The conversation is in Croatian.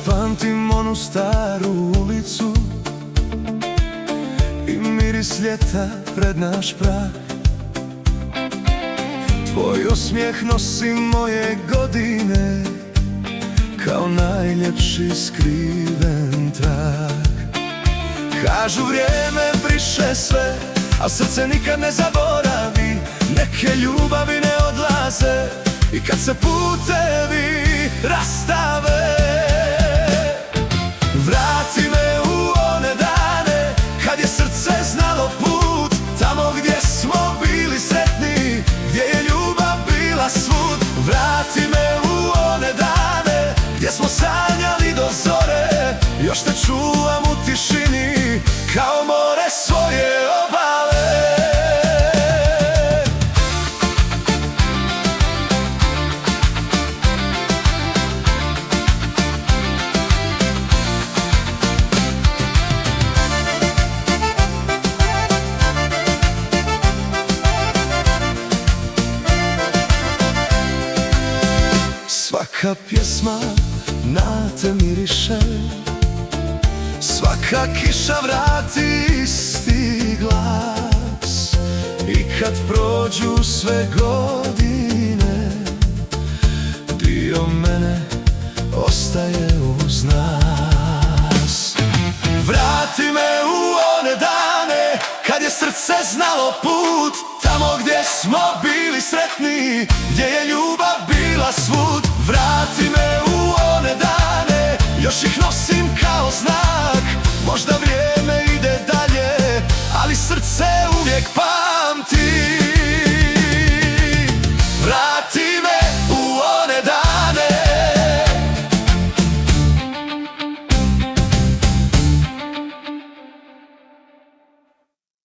pamtim onu staru ulicu i miris ljeta pred naš prag. Tvoj osmijeh nosi moje godine kao najljepši skriven trag. Kažu vrijeme briše sve, a srce nikad ne zaboravi. Neke ljubavi ne odlaze i kad se putevi rastave. Vrati me u one dane kad je srce znalo put, tamo gdje smo bili sretni, gdje je ljubav bila svud. Vrati me u one dane gdje smo sanjali do zore, još te čuvam u tišini kao more svoje obale. Svaka pjesma na te miriše, svaka kiša vrati isti glas. I kad prođu sve godine, dio mene ostaje uz nas. Vrati me u one dane kad je srce znalo put, tamo gdje smo bili sretni, gdje je ljubav bila svud. Vrati me u one dane, još ih nosim